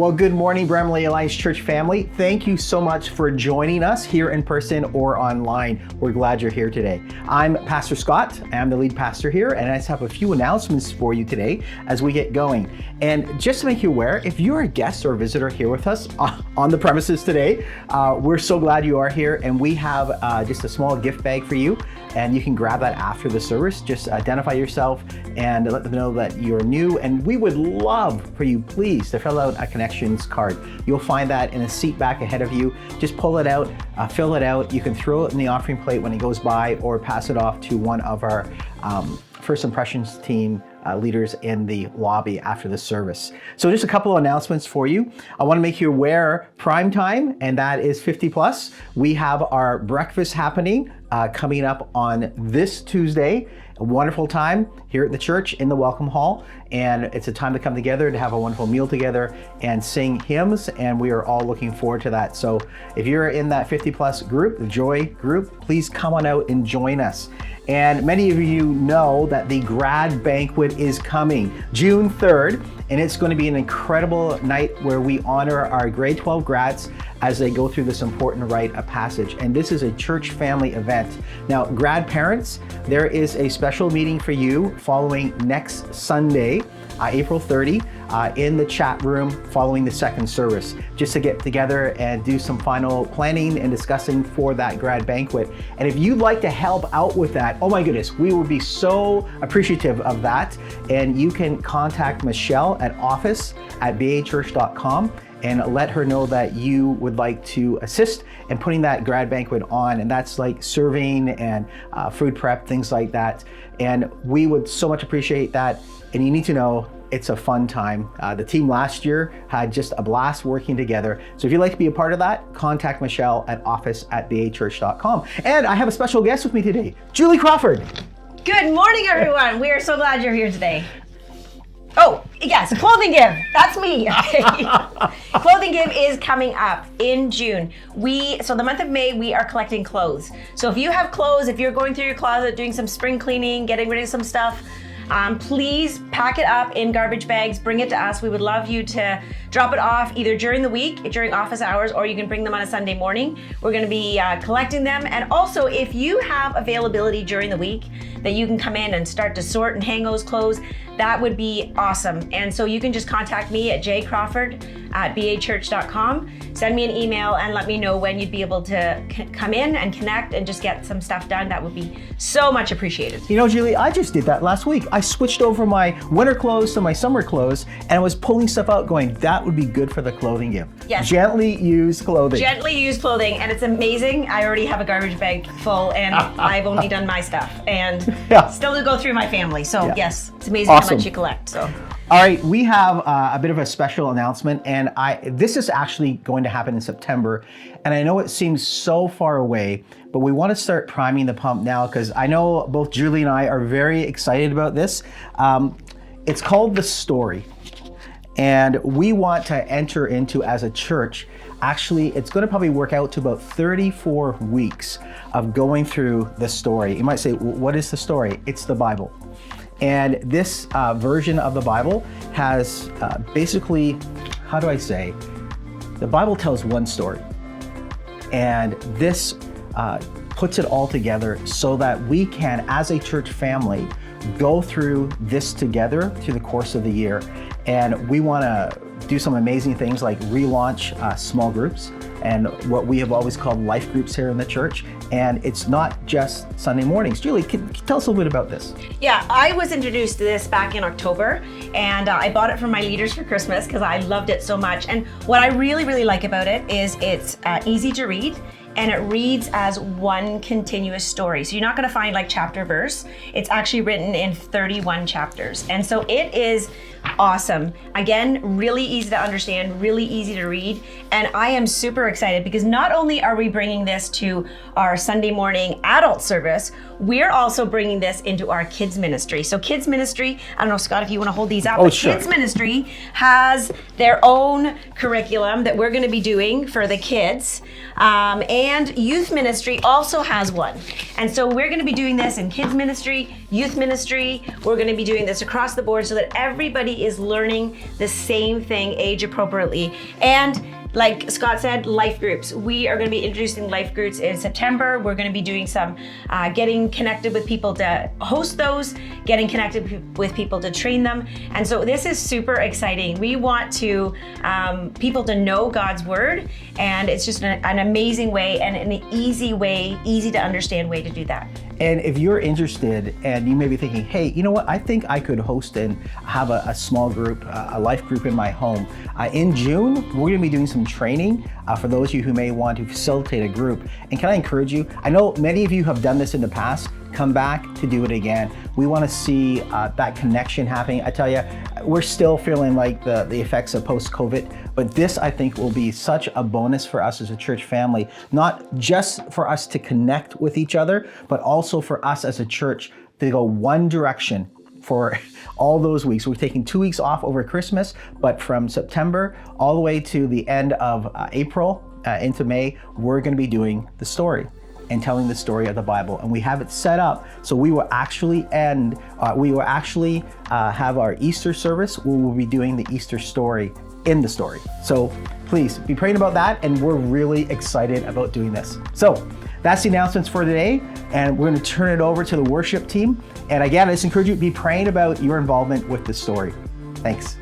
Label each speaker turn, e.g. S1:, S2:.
S1: Well, good morning, Bramley Alliance Church family. Thank you so much for joining us here in person or online. We're glad you're here today. I'm Pastor Scott. I'm the lead pastor here, and I just have a few announcements for you today as we get going. And just to make you aware, if you're a guest or a visitor here with us on the premises today, we're so glad you are here, and we have just a small gift bag for you. And you can grab that after the service. Just identify yourself and let them know that you're new. And we would love for you, please, to fill out a connections card. You'll find that in a seat back ahead of you. Just pull it out, fill it out. You can throw it in the offering plate when it goes by, or pass it off to one of our First Impressions team leaders in the lobby after the service. So just a couple of announcements for you. I want to make you aware, prime time, and that is 50 plus. We have our breakfast happening coming up on this Tuesday. A wonderful time here at the church in the Welcome Hall. And it's a time to come together to have a wonderful meal together and sing hymns. And we are all looking forward to that. So if you're in that 50 plus group, the Joy group, please come on out and join us. And many of you know that the grad banquet is coming June 3rd, and it's going to be an incredible night where we honor our grade 12 grads as they go through this important rite of passage. And this is a church family event. Now, grad parents, there is a special meeting for you following next Sunday, April 30, in the chat room following the second service, just to get together and do some final planning and discussing for that grad banquet. And if you'd like to help out with that, oh my goodness, we would be so appreciative of that. And you can contact Michelle at office@bachurch.com and let her know that you would like to assist in putting that grad banquet on. And that's like serving and food prep, things like that. And we would so much appreciate that. And you need to know it's a fun time. The team last year had just a blast working together. So if you'd like to be a part of that, contact Michelle at office@bachurch.com. And I have a special guest with me today, Julie Crawford.
S2: Good morning, everyone. We are so glad you're here today. Oh, yes, Clothing Give. That's me. Okay. Clothing Give is coming up in June. So the month of May, we are collecting clothes. So if you have clothes, if you're going through your closet, doing some spring cleaning, getting rid of some stuff, please pack it up in garbage bags, bring it to us. We would love you to drop it off either during the week, during office hours, or you can bring them on a Sunday morning. We're going to be collecting them. And also, if you have availability during the week that you can come in and start to sort and hang those clothes, that would be awesome. And so you can just contact me at jcrawford@bachurch.com. Send me an email and let me know when you'd be able to come in and connect and just get some stuff done. That would be so much appreciated.
S1: You know, Julie, I just did that last week. I switched over my winter clothes to my summer clothes, and I was pulling stuff out going, that would be good for the clothing gift.
S2: Yes.
S1: Gently used clothing.
S2: Gently used clothing, and it's amazing. I already have a garbage bag full, and I've only done my stuff, and still to go through my family. So yes, it's amazing how much you collect. So.
S1: All right, we have a bit of a special announcement, and this is actually going to happen in September. And I know it seems so far away, but we want to start priming the pump now because I know both Julie and I are very excited about this. It's called The Story, and we want to enter into, as a church, actually, it's going to probably work out to about 34 weeks of going through the story. You might say, what is the story? It's the Bible. And this version of the Bible has basically, how do I say, the Bible tells one story. And this puts it all together so that we can, as a church family, go through this together through the course of the year. And we want to do some amazing things like relaunch small groups and what we have always called life groups here in the church. And it's not just Sunday mornings. Julie, can you tell us a little bit about this?
S2: Yeah, I was introduced to this back in October, and I bought it from my leaders for Christmas because I loved it so much. And what I really, really like about it is it's easy to read, and it reads as one continuous story. So you're not going to find like chapter verse. It's actually written in 31 chapters. And so it is awesome. Again, really easy to understand, really easy to read. And I am super excited because not only are we bringing this to our Sunday morning adult service, we're also bringing this into our kids ministry. So kids ministry, I don't know, Scott, if you want to hold these up.
S1: Oh, sure.
S2: Kids ministry has their own curriculum that we're going to be doing for the kids. And youth ministry also has one. And so we're going to be doing this in kids ministry, youth ministry. We're going to be doing this across the board so that everybody everybody is learning the same thing age appropriately. And like Scott said, life groups. We are going to be introducing life groups in September. We're going to be doing some getting connected with people to host those, getting connected with people to train them. And so this is super exciting. We want to people to know God's word, and it's just an amazing way and an easy to understand way to do that.
S1: And if you're interested and you may be thinking, hey, you know what, I think I could host and have a small group, a life group in my home. In June, we're gonna be doing some training for those of you who may want to facilitate a group. And can I encourage you, I know many of you have done this in the past, come back to do it again. We wanna see that connection happening. I tell you, we're still feeling like the effects of post-COVID, but this I think will be such a bonus for us as a church family, not just for us to connect with each other, but also for us as a church to go one direction for all those weeks. We're taking 2 weeks off over Christmas, but from September all the way to the end of April into May, we're gonna be doing the story and telling the story of the Bible. And we have it set up so we will actually have our Easter service where we'll be doing the Easter story in the story. So please be praying about that, and we're really excited about doing this. So that's the announcements for today, and we're going to turn it over to the worship team. And again, I just encourage you to be praying about your involvement with the story. Thanks.